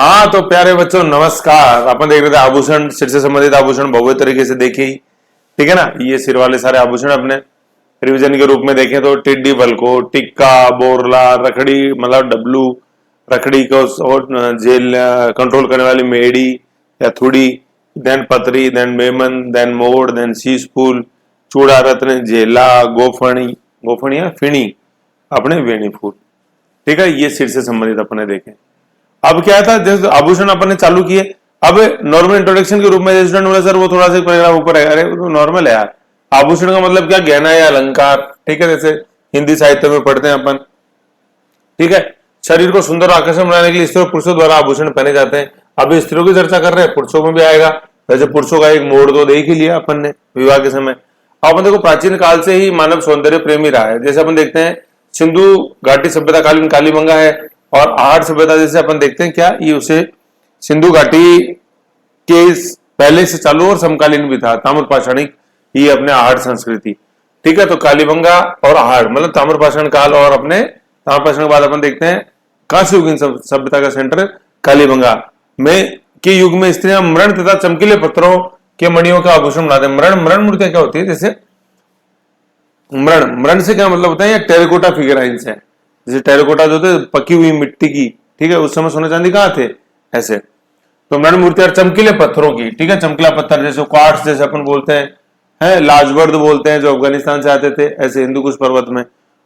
हाँ तो प्यारे बच्चों नमस्कार। अपन देख रहे थे आभूषण, सिर से संबंधित आभूषण भव्य तरीके से देखे ही, ठीक है ना। ये सिर वाले सारे आभूषण अपने रिवीजन के रूप में देखें तो टिड्डी भलको, टिक्का, बोरला, रखड़ी मतलब डब्लू, रखड़ी को और जेल कंट्रोल करने वाली मेड़ी या थुड़ी, देन पतरी, देन मेमन, देन मोड़, देन शीश फूल, चूड़ा रत्न, जेला, गोफणी, गोफणी या फिणी, अपने वेणी फूल, ठीक है। ये सिर से संबंधित अपने देखे। अब क्या था, जैसे आभूषण अपन ने चालू किए, अब नॉर्मल इंट्रोडक्शन के रूप में स्टूडेंट बोला सर वो थोड़ा सा पैराग्राफ ऊपर है। अरे वो नॉर्मल है यार। आभूषण का मतलब क्या, गहना या अलंकार, ठीक है। जैसे हिंदी साहित्य में पढ़ते हैं अपन, ठीक है। शरीर को सुंदर और आकर्षक बनाने के लिए स्त्रियों पुरुषों द्वारा आभूषण पहने जाते हैं। अभी स्त्रियों की चर्चा कर रहे हैं, पुरुषों में भी आएगा। वैसे पुरुषों का एक मोड़ तो देख ही लिया अपन ने विवाह के समय। अपन देखो प्राचीन काल से ही मानव सौंदर्य प्रेमी रहा है। जैसे अपन देखते हैं सिंधु घाटी सभ्यता कालीन कालीबंगा है, और आहट सभ्यता जैसे अपन देखते हैं क्या, ये उसे सिंधु घाटी के पहले से चालू और समकालीन भी था। ताम्रपाषाणिक ये अपने आहट संस्कृति, ठीक है। तो कालीबंगा और आहट मतलब ताम्रपाषाण काल, और अपने ताम्रपाषाण के बाद अपन देखते हैं कांस्य युगीन सभ्यता का सेंटर कालीबंगा में के युग में स्त्रियां मृण तथा चमकीले पत्थरों के मणियों का आभूषण बनाते हैं। मृण मूर्तियां क्या होती है, जैसे मृण से क्या मतलब होता है, टेराकोटा फिगराइंस है। जैसे टेराकोटा जो थे पकी हुई मिट्टी की, ठीक है। उस समय सोना चांदी कहाँ थे ऐसे। तो मृण मूर्ति और चमकीले पत्थरों की, ठीक है। चमकीला पत्थर जैसे क्वार्ट्ज जैसे अपन बोलते हैं, लाजवर्द बोलते हैं, जो अफगानिस्तान से आते थे ऐसे हिंदू कुश पर्वत में,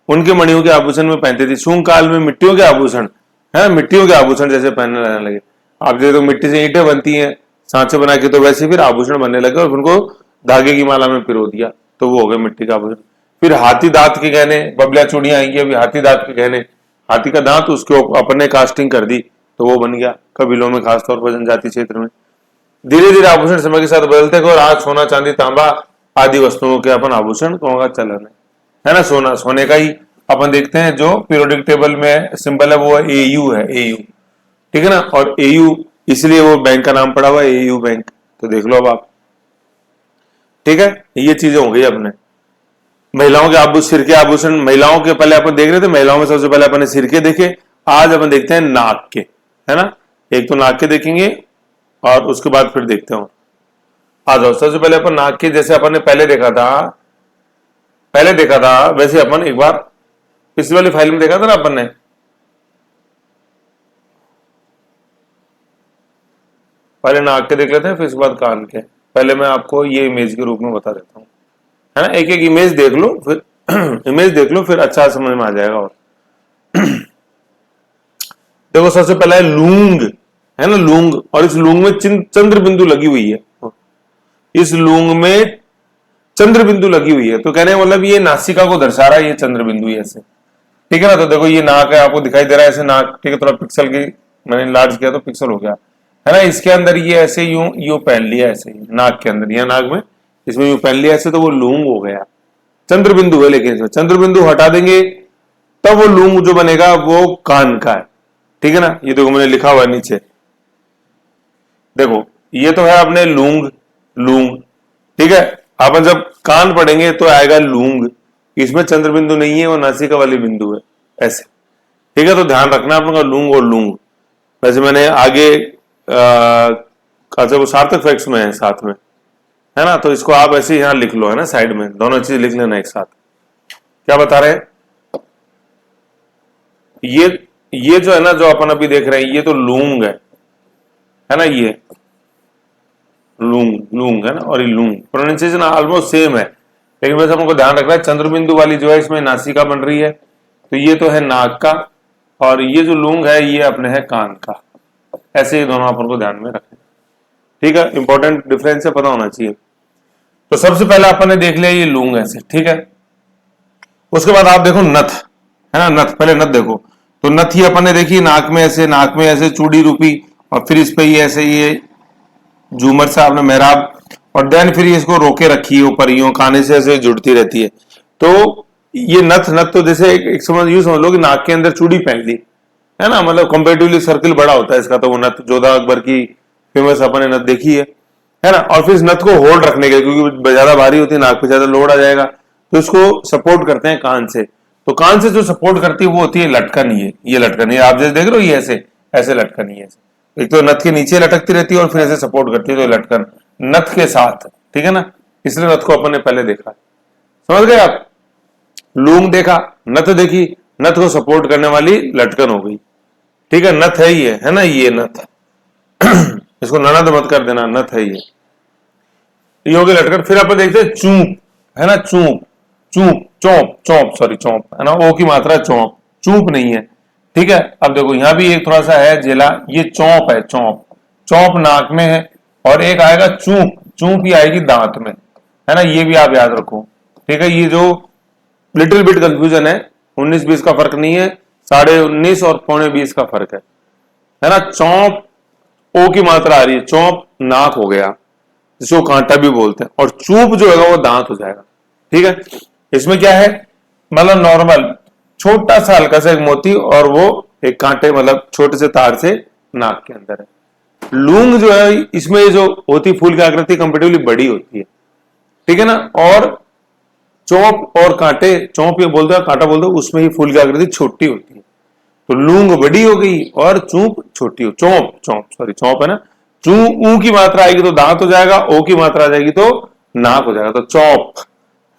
उनके मणियों के आभूषण में पहनते थे। शुंग काल में मिट्टियों के आभूषण है, मिट्टियों के आभूषण जैसे पहनने लगने लगे। आप जैसे तो मिट्टी से ईंटें बनती हैं सांचे बना के, तो वैसे फिर आभूषण बनने लगे और उनको धागे की माला में पिरो दिया, तो वो हो गए मिट्टी का आभूषण। फिर हाथी दांत के गहने, बबलिया चूड़ियां आएंगी, अभी हाथी दांत के गहने, हाथी का दांत उसके अपने कास्टिंग कर दी तो वो बन गया कबीलों में, खासतौर पर जनजाति क्षेत्र में। धीरे धीरे आभूषण समय के साथ बदलते गए और आज सोना चांदी तांबा आदि वस्तुओं के अपन आभूषण का चलन है ना। सोने का ही अपन देखते हैं जो पीरियोडिक टेबल में सिंबल है वो एयू है, एयू, ठीक है ना। और एयू इसलिए वो बैंक का नाम पड़ा हुआ है, एयू बैंक। तो देख लो अब आप, ठीक है। ये चीजें हो गई अपने। महिलाओं के आभूषण, सिर के आभूषण, महिलाओं के पहले अपन देख रहे थे, महिलाओं में सबसे पहले अपन ने सिर के देखे। आज अपन देखते हैं नाक के, है ना। एक तो नाक के देखेंगे और उसके बाद फिर देखते हो। आ जाओ, सबसे पहले अपन नाक के, जैसे अपन ने पहले देखा था वैसे अपन एक बार पिछली वाली फाइल में देखा था ना अपन ने। पहले नाक के देख लेते हैं, फिर इसके बाद कान के। पहले मैं आपको ये इमेज के रूप में बता देता हूँ, है ना। एक एक इमेज देख लो, फिर इमेज देख लो, फिर अच्छा समझ में आ जाएगा। और देखो सबसे पहला है लूंग, है ना, लूंग। और इस लूंग में चंद्र बिंदु लगी हुई है। इस लूंग में चंद्र बिंदु लगी हुई है, तो कहने मतलब ये नासिका को दर्शा रहा है, ये चंद्र बिंदु ऐसे, ठीक है ना। तो देखो ये नाक है, आपको दिखाई दे रहा है ऐसे नाक, ठीक है। थोड़ा पिक्सल की मैंने लार्ज किया तो पिक्सल हो गया, है ना। इसके अंदर ये ऐसे यूं पहन लिया ऐसे ही नाक के अंदर, या नाक में इसमें यूं पहन लिया ऐसे, तो वो लूंग हो गया। चंद्र बिंदु है, लेकिन इसमें चंद्र बिंदु हटा देंगे तब वो लूंग जो बनेगा वो कान का है, ठीक है ना। ये देखो मैंने लिखा हुआ है नीचे, देखो ये तो है अपने लूंग, ठीक है। अपन जब कान पढ़ेंगे तो आएगा लूंग, इसमें चंद्र बिंदु नहीं है, वो नासिका वाली बिंदु है ऐसे, ठीक है। तो ध्यान रखना अपने लूंग और लूंग। वैसे मैंने आगे वो सार्थक फैक्ट्स में है साथ में, है ना। तो इसको आप ऐसे यहां लिख लो, है ना, साइड में दोनों चीज लिख लेना एक साथ। क्या बता रहे हैं, ये जो है ना, जो अपन अभी देख रहे हैं, ये तो लूंग है ना। ये लूंग है ना, और ये लूंग प्रोनाउंसिएशन ऑलमोस्ट सेम है, लेकिन वैसे हमको ध्यान रखना है चंद्र बिंदु वाली जो है इसमें नासिका बन रही है, तो ये तो है नाक का, और ये जो लूंग है ये अपने है कान का। ऐसे ही दोनों अपन को ध्यान में रखें, ठीक है। इंपॉर्टेंट डिफरेंस है, पता होना चाहिए। तो सबसे पहले अपन ने देख लिया ये लूंग ऐसे, ठीक है। उसके बाद आप देखो नथ, है ना, नथ। पहले नथ देखो, तो नथ ही अपन ने देखी नाक में ऐसे चूड़ी रूपी, और फिर इस पे ये ऐसे ये झूमर से आपने मेहराब, और देन फिर ये इसको रोके रखी है ऊपर, यूं काने से ऐसे जुड़ती रहती है। तो ये नथ तो जैसे एक समझ लो कि नाक के अंदर चूड़ी पहन ली, है ना। मतलब कंपेरेटिवली सर्किल बड़ा होता है इसका, तो वो नथ जोधा अकबर की फेमस अपन ने नथ देखी है ना। और फिर इस नथ को होल्ड रखने के, क्योंकि ज्यादा भारी होती है, नाक पे ज्यादा लोड आ जाएगा, तो इसको सपोर्ट करते हैं कान से। तो कान से जो सपोर्ट करती है वो होती है लटकन। ये लटकन, ये आप जैसे देख रहे हो, ये ऐसे लटकन, ये ऐसे, एक तो नथ के नीचे लटकती रहती है और फिर ऐसे सपोर्ट करती है, तो लटकन नथ के साथ, ठीक है ना, इसलिए नथ को अपन ने पहले देखा। समझ गए आप? लूंग देखा, नथ देखी, नथ को सपोर्ट करने वाली लटकन हो गई, ठीक है, नथ है ये, है ना, ये नथ इसको ननद मत कर देना, नथ है ये हो गई लटकन। फिर अपन देखते हैं चूप, है ना, चूप, चूप, चौप, चौप, सॉरी चौप, है ना, ओ की मात्रा चौप, चूप नहीं है, ठीक है। अब देखो यहां भी एक थोड़ा सा है जेला, ये चौप है, चौप, चौप नाक में है, और एक आएगा चूप, चूप ही आएगी दांत में, है ना, ये भी आप याद रखो, ठीक है। ये जो लिटिल बिट कंफ्यूजन है, 19-20 का फर्क नहीं है, 19.5 और 20 का फर्क है ना। चौप ओ की मात्रा आ रही है, चौप नाक हो गया, जिसको कांटा भी बोलते हैं, और चूप जो है वो दांत हो जाएगा, ठीक है। इसमें क्या है, मतलब नॉर्मल छोटा सा हल्का सा एक मोती, और वो एक कांटे मतलब छोटे से तार से नाक के अंदर है। लूंग जो है इसमें जो होती फूल की आकृति कंपेरेटिवली बड़ी होती है, ठीक है ना, और चौप और कांटे, चौप ये बोलते हैं, कांटा बोलते हैं, उसमें ही फूल की आकृति छोटी होती है। तो लूंग बड़ी हो गई और चूप छोटी हो, चौप, चौप सॉरी चौप है ना, चू ऊ की मात्रा आएगी तो दांत हो जाएगा, ओ की मात्रा आ जाएगी तो नाक हो जाएगा, तो चौप,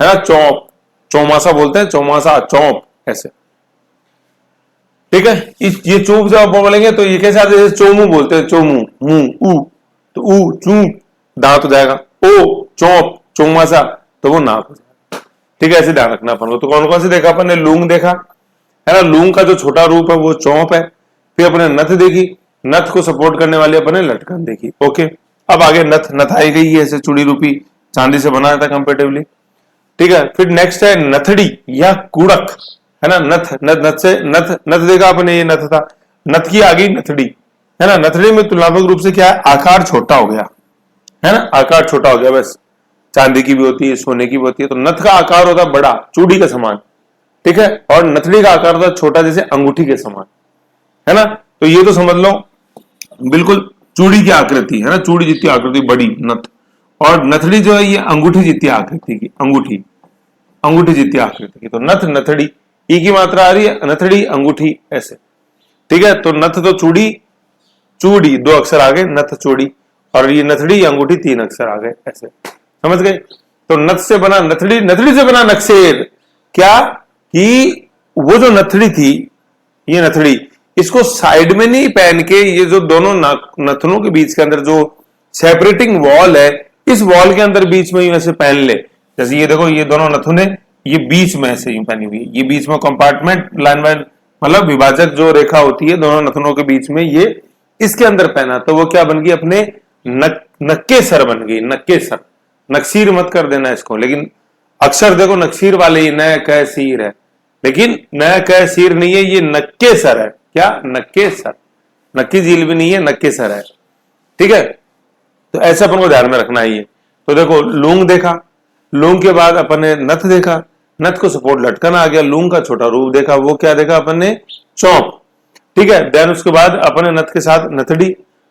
है ना, चौप, चौमासा बोलते हैं, चौमासा, चौप, ऐसे, ठीक है। ये चूप जब आप बोलेंगे तो ये कैसे आते हैं, चोमू बोलते हैं, चोमू, मुंह, ऊ, तो ऊ चूप दांत हो जाएगा, ओ चौप, चौमासा, तो वो नाक हो जाएगा, ठीक है। ऐसे ध्यान रखना अपन को। तो कौन कौन से देखा अपन ने, लूंग देखा, है ना, लूंग का जो छोटा रूप है वो चौप है। फिर अपने नथ देखी, नथ को सपोर्ट करने वाली अपने लटकन देखी, ओके। अब आगे नथ, नथ आई गई है, ऐसे चूड़ी रूपी चांदी से बनाया था कंपेरेटिवली, ठीक है। फिर नेक्स्ट है नथड़ी या कुड़क, है ना, नथ, नथ, नथ से नथ, नथ देखा आपने, ये नथ था, नथ की आ गई नथड़ी, है ना। नथड़ी में तुलनात्मक रूप से क्या है, आकार छोटा हो गया, है ना, आकार छोटा हो गया, बस चांदी की भी होती है, सोने की भी होती है, तो नथ का आकार होता है बड़ा, चूड़ी के समान, ठीक है, और नथड़ी का आकार होता है छोटा, जैसे अंगूठी के समान, है ना। तो ये तो समझ लो बिल्कुल चूड़ी की आकृति, है ना, चूड़ी जितनी आकृति बड़ी नथ, और नथड़ी जो है ये अंगूठी जितनी आकृति की, अंगूठी, अंगूठी जितनी आकृति की, तो नथ, नथड़ी, ई की मात्रा आ रही है, नथड़ी, अंगूठी, ऐसे, ठीक है। तो नथ तो चूड़ी, चूड़ी 2 अक्षर आ गए, नथ चूड़ी, और ये नथड़ी अंगूठी 3 अक्षर आ गए, ऐसे, समझ गए। तो नथ से बना नथड़ी, नथड़ी से बना नक्शेर, क्या कि वो जो नथड़ी थी, ये नथड़ी, इसको साइड में नहीं पहन के, ये जो दोनों नथनों के बीच के अंदर जो सेपरेटिंग वॉल है, इस वॉल के अंदर बीच में ऐसे पहन ले, जैसे ये देखो, ये दोनों नथुने ये बीच में ऐसे यूं पहनी हुई है, ये बीच में कंपार्टमेंट लाइन बाय, मतलब विभाजक जो रेखा होती है दोनों नथनों के बीच में, ये इसके अंदर पहना, तो वो क्या बन गई, अपने नक्के सर बन गई, नक्के सर, नक्सीर मत कर देना इसको, लेकिन अक्षर देखो नक्सीर वाले ही, न क सीर है, लेकिन न क सीर नहीं है, ये नक्के सर है, क्या, नक्के सर, नक्की झील भी नहीं है, नक्के सर है, ठीक है। तो ऐसा अपन को ध्यान में रखना है ये। तो देखो लूंग देखा, लूंग के बाद अपन ने नथ देखा, नथ को सपोर्ट लटकन आ गया, लूंग का छोटा रूप देखा, वो क्या देखा अपन ने, चौप, ठीक है। देन उसके बाद अपन ने नथ के साथ नथड़ी,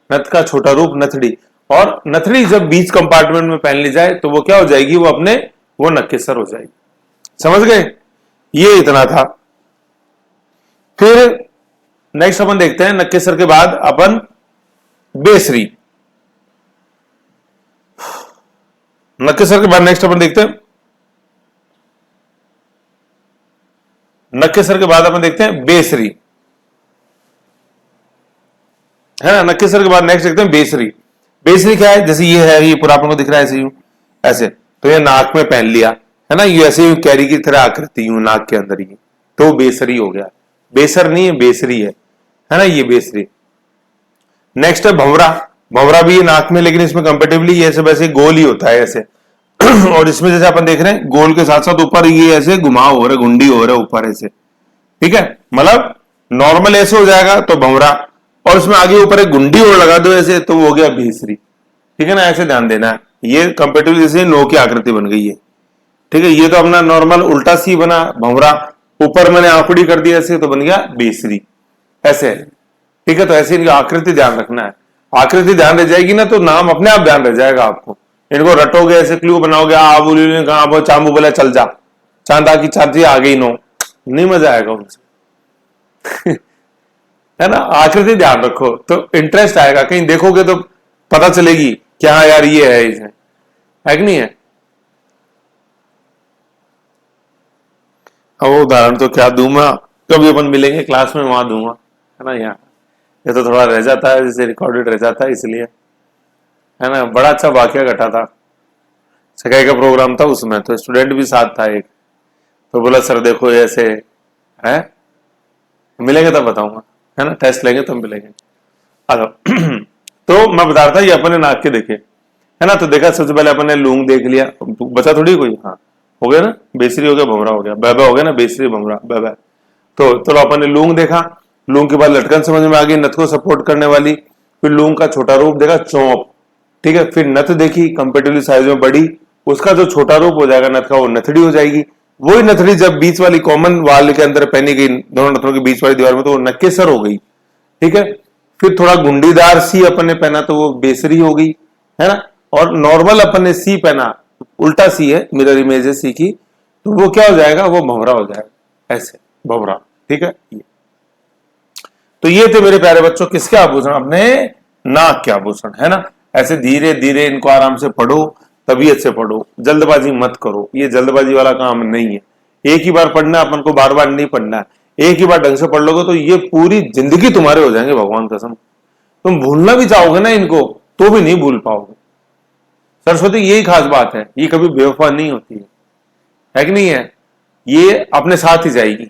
नथ का छोटा रूप नथड़ी, और नथड़ी जब बीच कंपार्टमेंट में पहन ली जाए तो वो क्या हो जाएगी, वो अपने वो नक्केसर हो जाएगी, समझ गए, ये इतना था। फिर नेक्स्ट अपन देखते हैं, नक्केसर के बाद अपन बेसरी, नक्केसर के बाद नेक्स्ट अपन देखते हैं, नक्केसर के बाद अपन देखते हैं बेसरी, है ना। नक्केसर के बाद नेक्स्ट देखते हैं बेसरी। बेसरी क्या है, जैसे ये है, ये पूरा अपन को दिख रहा है ऐसे यूं, ऐसे, तो ये नाक में पहन लिया, है ना, ये ऐसे यूं कैरी की तरह आकृति यूं नाक के अंदर, ये तो बेसरी हो गया, बेसर नहीं है, बेसरी है ना, ये बेसरी। नेक्स्ट है भंवरा, भंवरा भी ये नाक में, लेकिन इसमें कंपेरेटिवली ये ऐसे वैसे गोल ही होता है ऐसे और इसमें जैसे अपन देख रहे हैं गोल के साथ साथ ऊपर ये ऐसे घुमाव हो रहा है, गुंडी हो रहा है ऊपर ऐसे, ठीक है, मतलब नॉर्मल ऐसे हो जाएगा तो भंवरा, और उसमें आगे ऊपर एक गुंडी और लगा दो ऐसे, तो वो हो गया बेसरी, ठीक है ना। ऐसे ध्यान देना है, ये कंपेरेटिवली जैसे नो की आकृति बन गई है, ठीक है। ये तो अपना नॉर्मल उल्टा सी बना भंवरा, ऊपर मैंने आंकड़ी कर दी ऐसे, तो बन गया बेसरी, ऐसे, ठीक है। तो ऐसे इनकी आकृति ध्यान रखना है, आकृति ध्यान रह जाएगी ना तो नाम अपने आप ध्यान रह जाएगा आपको, इनको रटोगे ऐसे क्लू बनाओगे, आबू ने कहा चांबू बोला चल जा, चांदा की चांदी आ गई, नो नहीं मजा आएगा उनसे है ना, आकृति ध्यान रखो तो इंटरेस्ट आएगा, कहीं देखोगे तो पता चलेगी कि हाँ यार ये है इसमें, है कि नहीं है। अब वो उदाहरण तो क्या दूं मैं, कभी अपन मिलेंगे क्लास में वहां दूंगा, है ना। यहाँ ये तो थोड़ा रह जाता है, जैसे रिकॉर्डेड रह जाता है इसलिए, है ना। बड़ा अच्छा वाकया घटा था, सगाई का प्रोग्राम था, उसमें तो स्टूडेंट भी साथ था एक, तो बोला सर देखो ऐसे है, मिलेंगे तब बताऊंगा, है ना, टेस्ट लेंगे तब मिलेंगे। अच्छा तो मैं बता रहा था ये अपने नाक के देखे, है ना। तो देखा सबसे पहले अपन ने लूंग देख लिया, बचा थोड़ी कोई, हाँ हो गया ना, बेसरी हो गया, भमरा हो गया, बैबा हो गया ना, बेसरी भमरा बैबा। तो चलो अपन ने लूंग देखा, लूंग के बाद लटकन समझ में आ गई, नथ को सपोर्ट करने वाली। फिर लूंग का छोटा रूप देखा चौंप, ठीक है। फिर नथ देखी कंपेरेटिवली साइज में बड़ी, उसका जो छोटा रूप हो जाएगा नथ का वो नथड़ी हो जाएगी। वही नथड़ी जब बीच वाली कॉमन वाल के अंदर पहनी गई दोनों नथनों के बीच वाली दीवार में, तो वो नक्केसर हो गई, ठीक है। फिर थोड़ा गुंडीदार सी अपन ने पहना तो वो बेसरी हो गई, है ना। और नॉर्मल अपन ने सी पहना, उल्टा सी है, मिरर इमेज है सी की, तो वो क्या हो जाएगा, वो भंवरा हो जाएगा, ऐसे भंवरा, ठीक है। ये तो ये थे मेरे प्यारे बच्चों किसके आभूषण, अपने नाक के आभूषण, है ना। ऐसे धीरे धीरे इनको आराम से पढ़ो, तबीयत से पढ़ो, जल्दबाजी मत करो, ये जल्दबाजी वाला काम नहीं है। एक ही बार पढ़ना, अपन को बार बार नहीं पढ़ना है। एक ही बार ढंग से पढ़ लोगे तो ये पूरी जिंदगी तुम्हारे हो जाएंगे, भगवान कसम। तुम भूलना भी चाहोगे ना इनको तो भी नहीं भूल पाओगे। सरस्वती यही खास बात है, ये कभी बेवफा नहीं होती है कि नहीं है। ये अपने साथ ही जाएगी,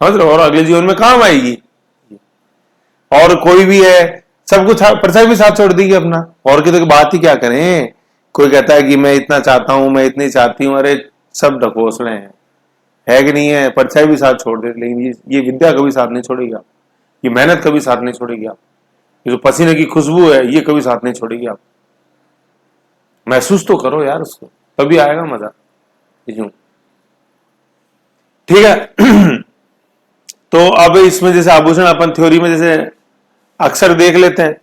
समझ रहे हो, और अगले जीवन में काम आएगी। और कोई भी है सब कुछ परछाई भी साथ छोड़ देगी अपना, और की तो बात ही क्या करें। कोई कहता है कि मैं इतना चाहता हूं, मैं इतनी चाहती हूं, अरे सब ढकोसले हैं, है कि नहीं है। परछाई भी साथ छोड़ दे, लेकिन ये विद्या कभी साथ नहीं छोड़ेगी आप, ये मेहनत कभी साथ नहीं छोड़ेगी आप, ये जो पसीने की खुशबू है ये कभी साथ नहीं छोड़ेगी आप। महसूस तो करो यार उसको, तभी आएगा मजा, यूं, ठीक है। तो अब इसमें जैसे आभूषण अपन थ्योरी में जैसे अक्सर देख लेते हैं,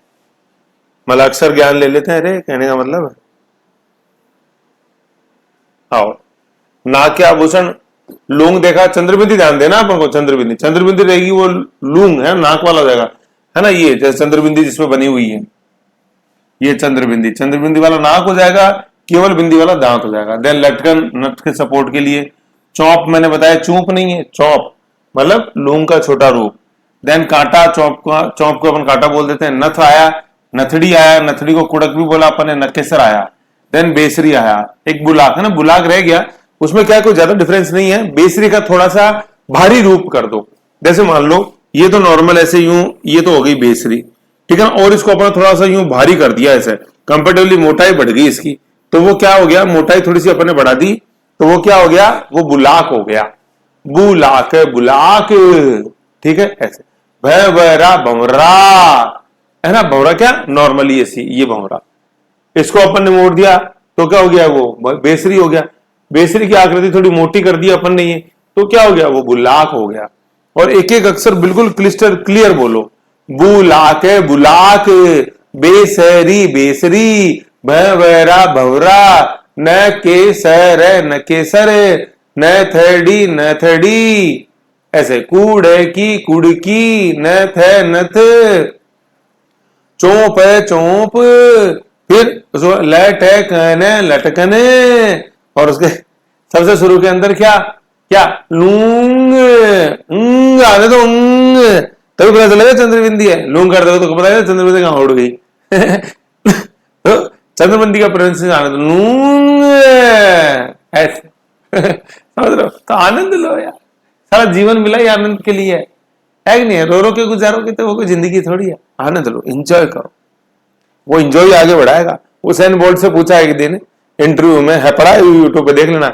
मतलब अक्सर ज्ञान ले लेते हैं, अरे कहने का मतलब है। आओ, नाक के आभूषण, लूंग देखा, चंद्रबिंदी ध्यान देना अपन को, चंद्रबिंदी चंद्रबिंदी रहेगी वो लूंग है, नाक वाला जाएगा, है ना। ये जैसे चंद्रबिंदी जिसमें बनी हुई है, ये चंद्रबिंदी, चंद्रबिंदी वाला नाक हो जाएगा, केवल बिंदी वाला दांत हो जाएगा। देन लटकन, नथ के सपोर्ट के लिए। चौप मैंने बताया चूप नहीं है, चौप मतलब लूंग का छोटा रूप। देन कांटा, चौप को अपन कांटा बोल देते हैं। नथ आया, नथड़ी आया, नथड़ी को कुड़क भी बोला अपन ने, नकेसर आया। देन बेसरी आया, एक बुलाक है ना, बुलाक रह गया, उसमें क्या कोई ज्यादा डिफरेंस नहीं है। बेसरी का थोड़ा सा भारी रूप कर दो, जैसे मान लो ये तो नॉर्मल ऐसे यूं, ये तो हो गई बेसरी, ठीक है ना। और इसको अपना थोड़ा सा यूं भारी कर दिया, ऐसे कंपेरेटिवली मोटाई बढ़ गई इसकी, तो वो क्या हो गया, मोटाई थोड़ी सी अपने बढ़ा दी, तो वो क्या हो गया, वो बुलाक हो गया, बुलाक बुलाक, ठीक है। ऐसे भैरा भंवरा, है ना, भंवरा क्या नॉर्मली ऐसी, ये भंवरा। इसको अपन ने मोड़ दिया तो क्या हो गया, वो बेसरी हो गया। बेसरी की आकृति थोड़ी मोटी कर दी अपन ने, ये तो क्या हो गया, वो बुलाक हो गया। और एक एक अक्षर बिल्कुल क्लिस्टर क्लियर बोलो, बुलाक बुलाक, बेसरी बेसरी, भैरा भंवरा, न केसर न केसर, न थड़ी न थड़ी, ऐसे कूड़े की कुड़की, न थे नथ, चोप है चोप, फिर लटकन लटकने, और उसके सबसे शुरू के अंदर क्या क्या, लूंग, ऊंग आने तो ऊंग, तभी पता चलेगा चंद्रबिंदी है। लूंग कर दो तो पता है चंद्रबिंदी कहां उड़ गई। तो चंद्रबिंदी का प्रोनाउंसिएशन आने दो, लूंग, ऐसे। समझ रहे हो, तो आनंद लो यार, सारा जीवन मिला ही आनंद के लिए है कि नहीं है। रो रो के गुजारोगे तो वो कोई जिंदगी थोड़ी है। आनंद लो, एंजॉय करो, वो एंजॉय आगे बढ़ाएगा। हुसैन बोल्ट से पूछा एक दिन इंटरव्यू में, है पढ़ा है यूट्यूब पे देख लेना,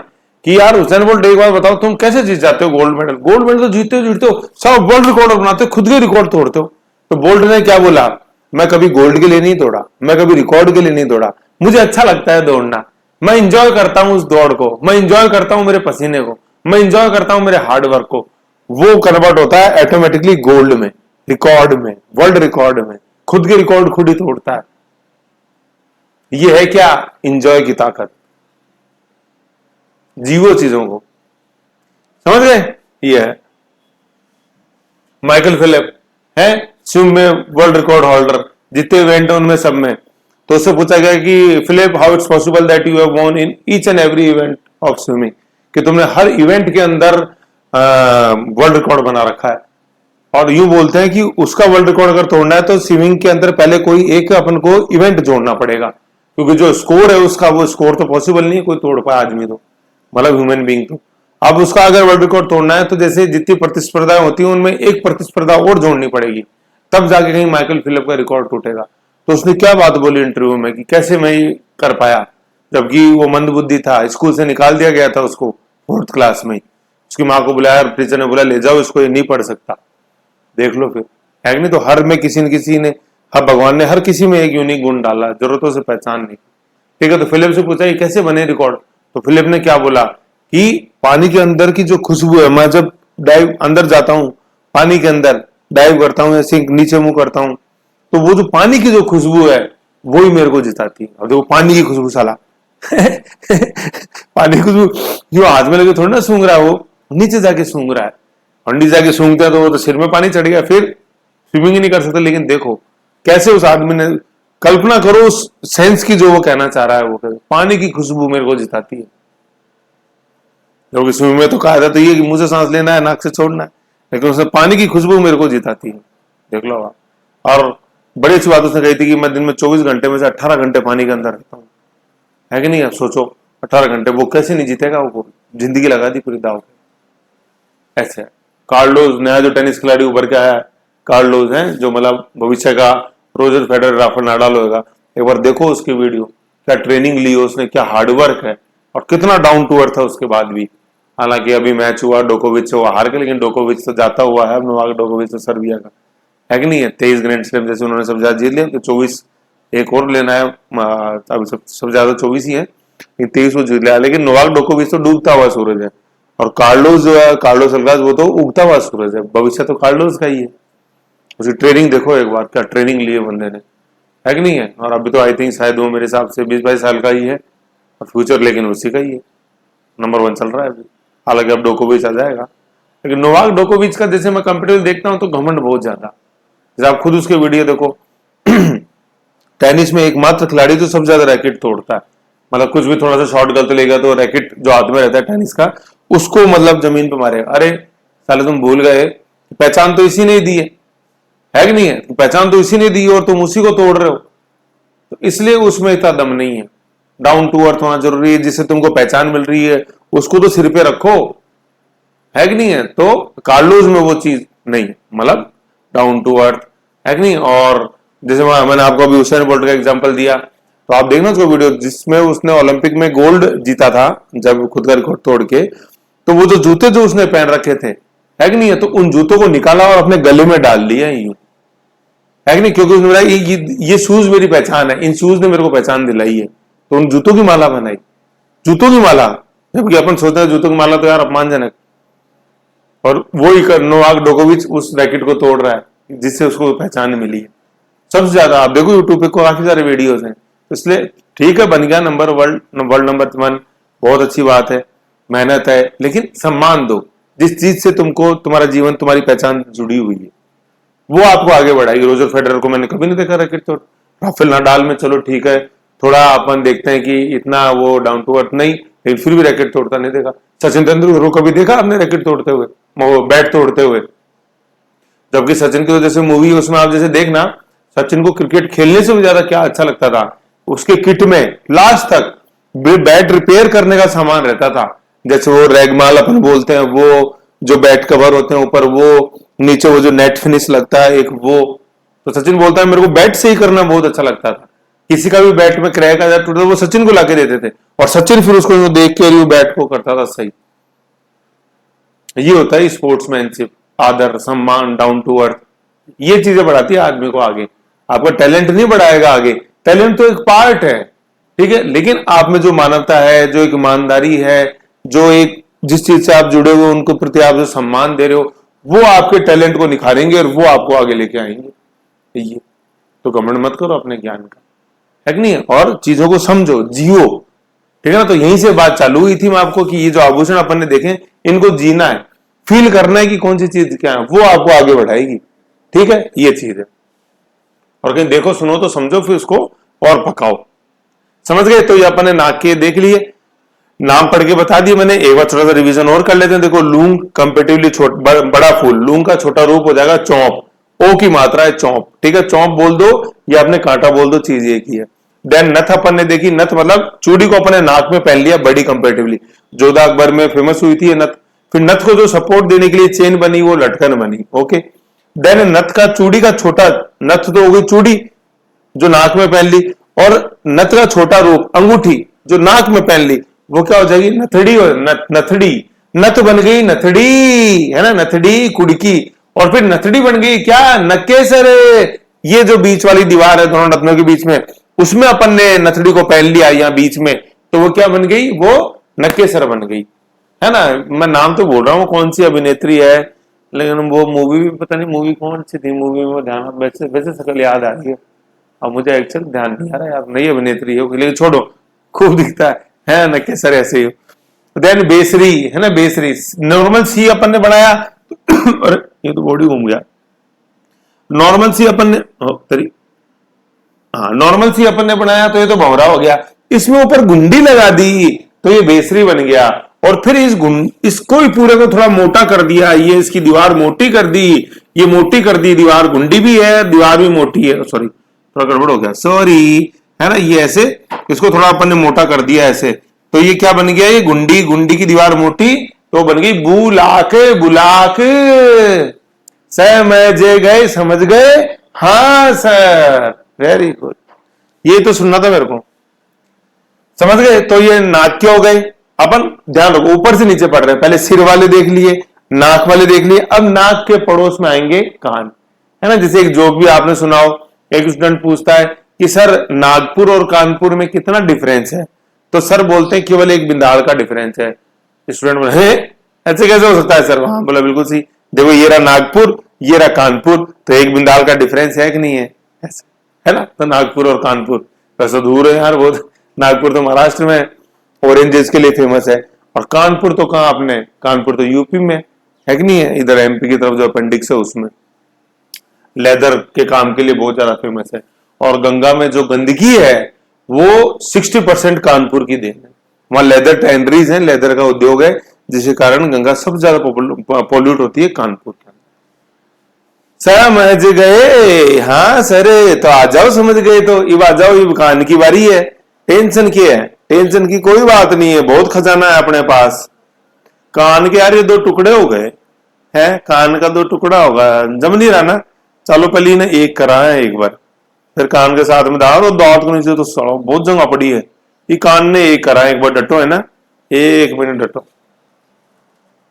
कि यार हुसैन बोल्ट एक बार बताओ तुम कैसे जीत जाते हो गोल्ड मेडल। गोल्ड मेडल तो जीतते हो, सब वर्ल्ड रिकॉर्ड बनाते हो, खुद के रिकॉर्ड तोड़ते हो। तो बोल्ट ने क्या बोला, मैं कभी गोल्ड के लिए नहीं दौड़ा, मैं कभी रिकॉर्ड के लिए नहीं दौड़ा, मुझे अच्छा लगता है दौड़ना, मैं इंजॉय करता हूं उस दौड़ को, मैं इंजॉय करता हूं मेरे पसीने को, मैं इंजॉय करता हूं मेरे हार्ड वर्क को। वो कन्वर्ट होता है ऑटोमेटिकली गोल्ड में, रिकॉर्ड में, वर्ल्ड रिकॉर्ड में, खुद के रिकॉर्ड खुद ही तोड़ता है। ये है क्या, इंजॉय की ताकत। जीवो चीजों को, समझ गए। ये है माइकल फिलिप, है स्विम में वर्ल्ड रिकॉर्ड होल्डर, जितने इवेंट है उनमें सब में। तो उससे पूछा गया कि Philip how it's possible that you have won in each and every event of swimming, कि तुमने हर इवेंट के अंदर वर्ल्ड रिकॉर्ड बना रखा है। और यूं बोलते हैं कि उसका वर्ल्ड रिकॉर्ड अगर तोड़ना है तो स्विमिंग के अंदर पहले कोई एक अपन को इवेंट जोड़ना पड़ेगा, क्योंकि जो स्कोर है उसका, वो स्कोर तो पॉसिबल नहीं है कोई तोड़ पाए आदमी, तो मतलब ह्यूमन बीइंग। तो अब उसका अगर वर्ल्ड रिकॉर्ड तोड़ना है तो जैसे जितनी प्रतिस्पर्धाएं होती हैं उनमें एक प्रतिस्पर्धा और जोड़नी पड़ेगी, तब जाके कहीं माइकल फिलिप का रिकॉर्ड टूटेगा। तो उसने क्या बात बोली इंटरव्यू में कि कैसे मैं ये कर पाया, जबकि वो मंदबुद्धि था, स्कूल से निकाल दिया गया था उसको 4th क्लास में। उसकी माँ को बुलाया और टीचर ने बोला ले जाओ इसको, ये नहीं पढ़ सकता। देख लो फिर, है कि नहीं। तो हर में किसी न किसी ने, हर भगवान ने हर किसी में एक यूनिक गुण डाला, जरूरतों से पहचान नहीं। ठीक है, तो फिलिप से पूछा ये कैसे बने रिकॉर्ड, तो फिलिप ने क्या बोला कि पानी के अंदर की जो खुशबू है, मैं जब डाइव अंदर जाता हूं, पानी के अंदर डाइव करता हूं, ऐसे नीचे मुंह करता हूं, तो वो जो पानी की जो खुशबू है वो ही मेरे को जिताती है। अब देखो पानी की खुशबू साला पानी की खुशबू जो हाथ में लगे थोड़ी ना सूंघ रहा है, वो नीचे जाके सूंघ रहा है, और नीचे जाके सूंघते हैं तो वो तो सिर में पानी चढ़ गया, फिर स्विमिंग ही नहीं कर सकते। लेकिन देखो कैसे उस आदमी ने, कल्पना करो उस सेंस की जो वो कहना चाह रहा है, वो पानी की खुशबू मेरे को जिताती है। क्योंकि स्विमिंग में तो कायदा तो ये कि मुंह से सांस लेना है, नाक से छोड़ना है, लेकिन उसने पानी की खुशबू मेरे को जिताती है। देख लो आप। और बड़ी अच्छी बात उसने कही थी कि मैं दिन में 24 घंटे में से 18 घंटे पानी के अंदर रहता हूँ, है कि नहीं। अब सोचो 18 घंटे वो कैसे नहीं जीतेगा, वो जिंदगी लगा दी पूरी दाव पे। ऐसे कार्लोस, नया जो टेनिस खिलाड़ी उभर के आया है कार्लोस है, जो मतलब भविष्य का रोजर फेडरर, राफेल नाडाल होगा। एक बार देखो उसकी वीडियो, क्या ट्रेनिंग ली उसने, क्या हार्डवर्क है, और कितना डाउन टू अर्थ है उसके बाद भी। हालांकि अभी मैच हुआ डोकोविच से, वो हार के, लेकिन डोकोविच तो जाता हुआ है, नोवाक डोकोविच तो सर्बिया का, है कि नहीं है। 23 ग्रैंड स्लैम जैसे उन्होंने सब ज्यादा जीत लिया, तो 24 एक और लेना है, अभी सब ज्यादा 24 ही है, 23 वो जीत लिया। लेकिन नोवाक डोकोविच तो डूबता हुआ सूरज है, और कार्लोस जो है, कार्लोस अल्काराज, वो तो उगता हुआ सूरज है। भविष्य तो कार्लोस का ही है। उसकी ट्रेनिंग देखो एक बार, क्या ट्रेनिंग ली है बंदे ने, है कि नहीं है। और अभी तो आई थिंक शायद वो मेरे हिसाब से 20-22 साल का ही है, और फ्यूचर लेकिन उसी का ही है, नंबर 1 चल रहा है अभी। हालांकि अब डोकोविच आ जाएगा, लेकिन नोवाक डोकोविच का जैसे मैं कंपेटिटिव देखता हूं तो घमंड बहुत ज्यादा। जैसे आप खुद उसके वीडियो देखो टेनिस में एकमात्र खिलाड़ी जो सबसे ज्यादा रैकेट तोड़ता है, मतलब कुछ भी थोड़ा सा शॉट गलत लेगा तो रैकेट जो हाथ में रहता है टेनिस का, उसको मतलब जमीन पे मारेगा। अरे साले तुम भूल गए, पहचान तो इसी ने दी है कि नहीं है। पहचान तो इसी ने दी और तुम उसी को तोड़ रहे हो, तो इसलिए उसमें इतना दम नहीं है। डाउन टू अर्थ होना जरूरी है, जिससे तुमको पहचान मिल रही है उसको तो सिर पे रखो, है कि नहीं है। तो कार्लोस में वो चीज नहीं है, मतलब डाउन टू अर्थ, है कि नहीं। और जैसे मैंने आपको अभी हुसैन बोल्ट का एग्जांपल दिया, तो आप देखना उसको वीडियो जिसमें उसने ओलंपिक में गोल्ड जीता था, जब खुद का रिकॉर्ड तोड़ के, तो वो जो जूते जो उसने पहन रखे थे, है कि नहीं है, तो उन जूतों को निकाला और अपने गले में डाल लिया यूं, है कि नहीं। क्योंकि उसने बोला ये शूज मेरी पहचान है, इन शूज ने मेरे को पहचान दिलाई है, तो उन जूतों की माला बनाई, जूतों की माला। जबकि अपन सोचते हैं जूतों की माला तो यार अपमानजनक, और वो ही नोवाक डोकोविच उस रैकेट को तोड़ रहा है जिससे उसको पहचान मिली है। सबसे ज्यादा आप देखो यूट्यूब पे काफी सारे वीडियोस हैं, इसलिए ठीक है बन गया वर्ल्ड नंबर 1, बहुत अच्छी बात है, मेहनत है, लेकिन सम्मान दो। जिस चीज से तुमको तुम्हारा जीवन, तुम्हारी पहचान जुड़ी हुई है, वो आपको आगे बढ़ाएगी। रोजर फेडरर को मैंने कभी नहीं देखा रैकेट तोड़। राफेल नाडाल में चलो ठीक है, थोड़ा अपन देखते हैं कि इतना वो डाउन टू अर्थ नहीं, लेकिन फिर भी रैकेट तोड़ता नहीं देखा। सचिन तेंदुलकर को कभी देखा आपने रैकेट तोड़ते हुए, बैट तोड़ते हुए। जबकि सचिन की जैसे मूवी, उसमें आप जैसे देखना, सचिन को क्रिकेट खेलने से भी ज्यादा क्या अच्छा लगता था, उसके किट में लास्ट तक बैट रिपेयर करने का सामान रहता था। जैसे वो रैगमाल अपन बोलते हैं, वो जो बैट कवर होते हैं ऊपर, वो नीचे वो जो नेट फिनिश लगता है एक, वो तो सचिन बोलता है मेरे को बैट से ही करना बहुत अच्छा लगता था। किसी का भी बैट में क्रैक आ जाए, टूटा, वो सचिन को लाके देते थे, और सचिन फिर उसको देख के वो बैट को करता था सही। ये होता है स्पोर्ट्समैनशिप, आदर, सम्मान, डाउन टू अर्थ। ये चीजें बढ़ाती है आदमी को आगे। आपका टैलेंट नहीं बढ़ाएगा आगे, टैलेंट तो एक पार्ट है, ठीक है, लेकिन आप में जो मानवता है, जो एक ईमानदारी है, जो एक जिस चीज से आप जुड़े हुए उनको प्रति आप जो सम्मान दे रहे हो, वो आपके टैलेंट को निखारेंगे और वो आपको आगे लेके आएंगे। ये तो घमंड मत करो अपने ज्ञान का, है कि नहीं। और चीजों को समझो, जियो, ठीक है ना। तो यहीं से बात चालू हुई थी मैं आपको कि ये जो आभूषण अपन ने देखे, इनको जीना है, फील करना है कि कौन सी चीज क्या है, वो आपको आगे बढ़ाएगी। ठीक है, ये चीज है। और कहीं देखो सुनो तो समझो, फिर उसको और पकाओ। समझ गए? तो ये अपन ने नाक के देख लिए, नाम पढ़ के बता दिए मैंने। एक बार छोटा सा रिवीजन और कर लेते हैं। देखो लूंग कंपेटिवली बड़ा फूल, लूंग का छोटा रूप हो जाएगा चौंप, ओ की मात्रा है चौंप, ठीक है, चौंप बोल दो या आपने कांटा बोल दो, चीज एक ही है। देन नथ अपन ने देखी, नथ मतलब चूड़ी को अपने नाक में पहन लिया बड़ी कंपेटिवली, जोधा अकबर में फेमस हुई थी ये नथ। फिर नथ को जो सपोर्ट देने के लिए चेन बनी वो लटकन बनी, ओके। देन नथ का चूड़ी का छोटा, नथ तो हो गई चूड़ी जो नाक में पहन ली, और नथ का छोटा रूप अंगूठी जो नाक में पहन ली, वो क्या हो जाएगी? नथड़ी। और नथड़ी, नथ बन गई नथड़ी, है ना, नथड़ी कुड़की। और फिर नथड़ी बन गई क्या? नक्केसर। ये जो बीच वाली दीवार है दोनों नथनों के बीच में, उसमें अपन ने नथड़ी को पहन लिया यहाँ बीच में, तो वो क्या बन गई? वो नक्केसर बन गई, है ना। मैं नाम तो बोल रहा हूँ कौन सी अभिनेत्री है, लेकिन वो मूवी भी पता नहीं मूवी कौन सी थी, मूवी में ध्यान वैसे वैसे शकल याद आ रही है, अब मुझे एक्चुअल ध्यान नहीं आ रहा यार, नई अभिनेत्री है, लेकिन छोड़ो, खूब दिखता है नक्केसर ऐसे ही। देन बेसरी, है ना, बेसरी। नॉर्मल सी अपन ने बनाया अरे ये तो बॉडी घूम गया। नॉर्मल सी अपन ने नॉर्मल सी अपन ने बनाया तो ये तो भंवरा हो गया। इसमें ऊपर गुंडी लगा दी तो ये बेसरी बन गया। और फिर इसको ही पूरे को थोड़ा मोटा कर दिया, ये इसकी दीवार मोटी कर दी, ये मोटी कर दी दीवार, गुंडी भी है दीवार भी मोटी है, सॉरी थोड़ा गड़बड़ हो गया, सॉरी, है ना। ये ऐसे इसको थोड़ा अपन ने मोटा कर दिया ऐसे, तो ये क्या बन गया? ये गुंडी, गुंडी की दीवार मोटी तो बन गई बुलाक, बुलाक। समझ गए? समझ गए? हाँ सर, वेरी गुड, ये तो सुनना था मेरे को। समझ गए? तो ये नाक के हो गए। अपन ध्यान रखो ऊपर से नीचे पढ़ रहे हैं, पहले सिर वाले देख लिए, नाक वाले देख लिए, अब नाक के पड़ोस में आएंगे कान, है ना। जैसे एक जोक भी आपने सुना हो, एक स्टूडेंट पूछता है कि सर नागपुर और कानपुर में कितना डिफरेंस है, तो सर बोलते हैं केवल एक बिंदाल का डिफरेंस है। स्टूडेंट बोले ऐसे कैसे हो सकता है सर? हाँ बोला बिल्कुल सही, देखो ये रहा नागपुर, ये रहा कानपुर, तो एक बिंदाल का डिफरेंस है कि नहीं है? ऐसे, है ना। तो नागपुर और कानपुर वैसे दूर है यार बहुत, नागपुर तो महाराष्ट्र में ऑरेंजेस के लिए फेमस है, और कानपुर तो कहाँ आपने, कानपुर तो यूपी में है कि नहीं है, इधर एमपी की तरफ जो अपेंडिक्स है उसमें लेदर के काम के लिए बहुत ज्यादा फेमस है। और गंगा में जो गंदगी है वो 60% कानपुर की देन है, वहां लेदर टैंडरीज है, लेदर का उद्योग है, जिसके कारण गंगा सबसे ज्यादा पॉल्यूट होती है कानपुर के। समझ गए? हाँ सर, तो आ जाओ, समझ गए तो अब आ जाओ, ये कान की बारी है। टेंशन की है? टेंशन की कोई बात नहीं है, बहुत खजाना है अपने पास। कान के यार ये 2 टुकड़े हो गए हैं, कान का 2 टुकड़ा होगा, जम नहीं रहा ना। चलो पहले ने एक करा है एक बार, फिर कान के साथ में दांत, और दांत को नीचे तो सड़ो बहुत जगह पड़ी है, ये कान ने एक करा है एक बार, डटो, है ना, 1 मिनट डटो।